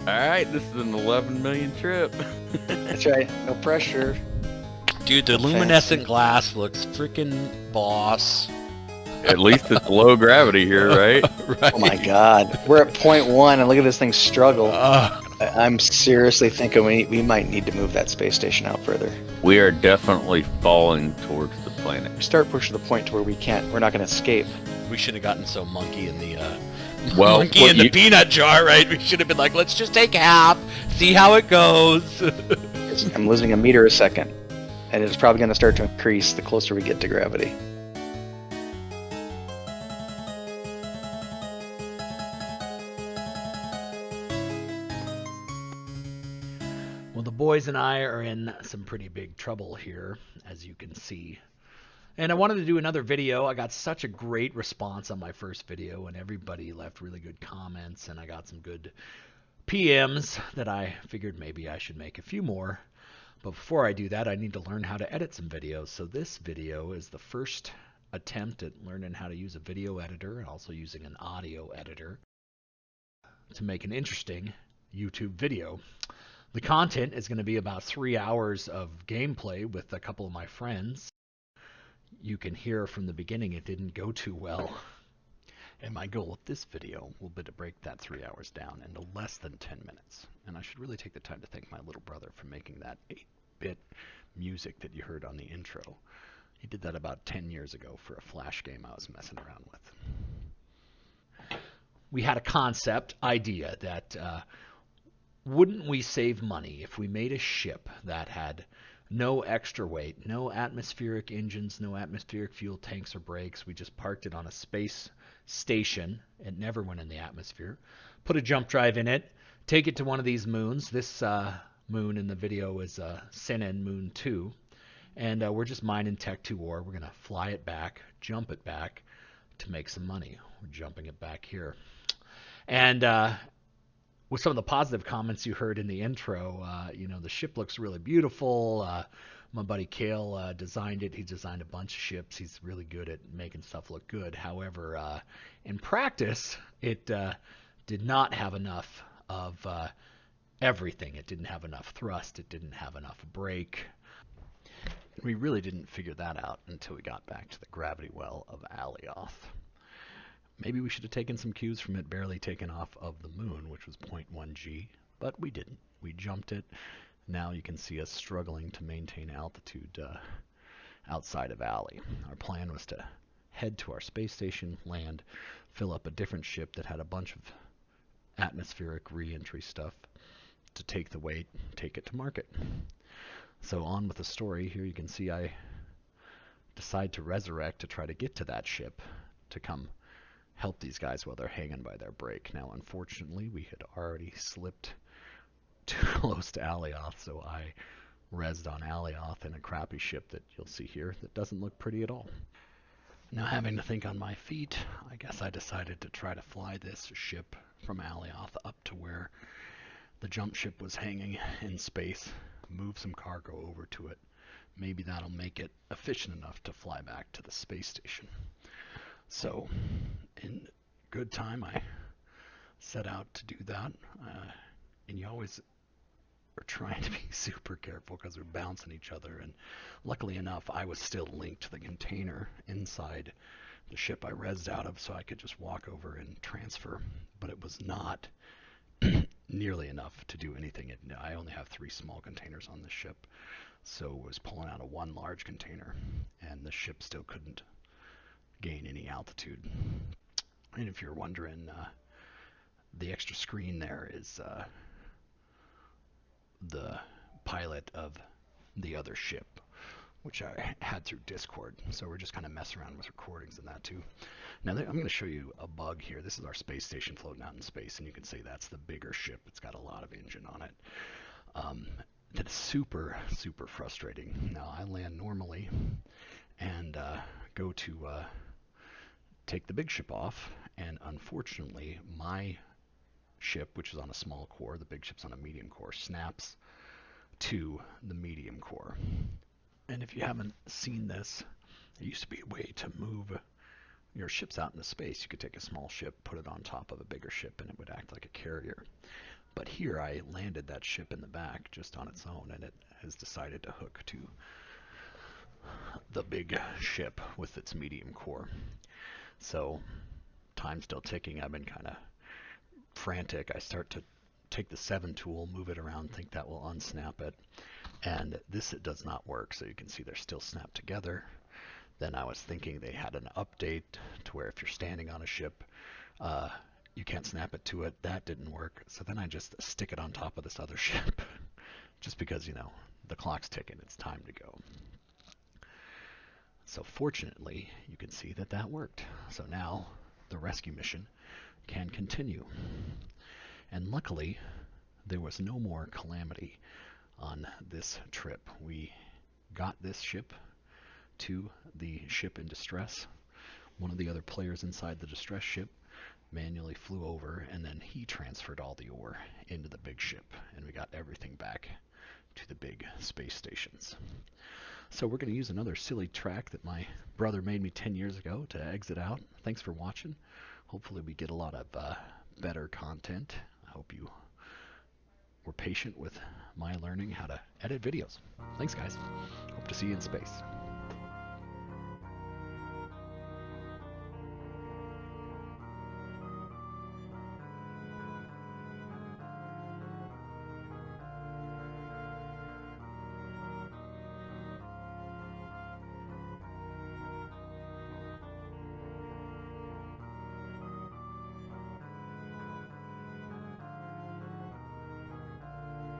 All right, this is an 11 million trip. That's right. No pressure. Dude, the No luminescent fancy. glass looks freaking boss. At least it's low gravity here, right? Right. Oh my God. We're at 0.1 and look at this thing struggle. Uh, I'm seriously thinking we might need to move that space station out further. We are definitely falling towards the planet. We start pushing to the point to where we're not going to escape. we should have gotten so monkey in the Well, monkey what in the you- peanut jar, right? We should have been like, let's just take half, see how it goes. I'm losing a meter a second, and it's probably going to start to increase the closer we get to gravity. Well, the boys and I are in some pretty big trouble here, as you can see. And I wanted to do another video. I got such a great response on my first video, and everybody left really good comments, and I got some good PMs that I figured maybe I should make a few more. But before I do that, I need to learn how to edit some videos. So this video is the first attempt at learning how to use a video editor and also using an audio editor to make an interesting YouTube video. The content is going to be about 3 hours of gameplay with a couple of my friends. You can hear from the beginning it didn't go too well. And my goal with this video will be to break that 3 hours down into less than 10 minutes. And I should really take the time to thank my little brother for making that 8-bit music that you heard on the intro. He did that about 10 years ago for a Flash game I was messing around with. We had a concept idea that wouldn't we save money if we made a ship that had no extra weight, no atmospheric engines, no atmospheric fuel tanks or brakes. We just parked it on a space station. It never went in the atmosphere. Put a jump drive in it. Take it to one of these moons. This moon in the video is Sennen Moon 2. And we're just mining Tech 2 ore. We're going to fly it back, jump it back to make some money. We're jumping it back here. And with some of the positive comments you heard in the intro, the ship looks really beautiful. My buddy Kale designed it. He designed a bunch of ships. He's really good at making stuff look good. However, in practice, it did not have enough of everything. It didn't have enough thrust. It didn't have enough brake. We really didn't figure that out until we got back to the gravity well of Alioth. Maybe we should have taken some cues from it barely taken off of the moon, which was 0.1 G, but we didn't. We jumped it. Now you can see us struggling to maintain altitude outside of Alley. Our plan was to head to our space station, land, fill up a different ship that had a bunch of atmospheric re-entry stuff to take the weight, take it to market. So on with the story. Here you can see I decide to resurrect to try to get to that ship to come help these guys while they're hanging by their brake. Now, unfortunately, we had already slipped too close to Alioth, so I rezzed on Alioth in a crappy ship that you'll see here that doesn't look pretty at all. Now, having to think on my feet, I guess I decided to try to fly this ship from Alioth up to where the jump ship was hanging in space, move some cargo over to it. Maybe that'll make it efficient enough to fly back to the space station. So, in good time, I set out to do that. And you always are trying to be super careful because we're bouncing each other. And luckily enough, I was still linked to the container inside the ship I rezzed out of, so I could just walk over and transfer. But it was not nearly enough to do anything. I only have 3 small containers on this ship, so I was pulling out of 1 large container, and the ship still couldn't gain any altitude. And if you're wondering, the extra screen there is the pilot of the other ship, which I had through Discord. So we're just kind of messing around with recordings and that too. Now I'm going to show you a bug here. This is our space station floating out in space, and you can see that's the bigger ship. It's got a lot of engine on it. That is super, super frustrating. Now I land normally and go to take the big ship off, and unfortunately my ship, which is on a small core, the big ship's on a medium core, snaps to the medium core. And if you haven't seen this, there used to be a way to move your ships out into space. You could take a small ship, put it on top of a bigger ship, and it would act like a carrier. But here I landed that ship in the back just on its own, and it has decided to hook to the big ship with its medium core. So time's still ticking. I've been kind of frantic. I start to take the 7 tool, move it around, think that will unsnap it. And this, it does not work. So you can see they're still snapped together. Then I was thinking they had an update to where if you're standing on a ship, you can't snap it to it. That didn't work. So then I just stick it on top of this other ship. Just because, the clock's ticking. It's time to go. So fortunately, you can see that that worked. So now the rescue mission can continue. And luckily, there was no more calamity on this trip. We got this ship to the ship in distress. One of the other players inside the distress ship manually flew over, and then he transferred all the ore into the big ship, and we got everything back to the big space stations. So we're going to use another silly track that my brother made me 10 years ago to exit out. Thanks for watching. Hopefully we get a lot of better content. I hope you were patient with my learning how to edit videos. Thanks, guys. Hope to see you in space.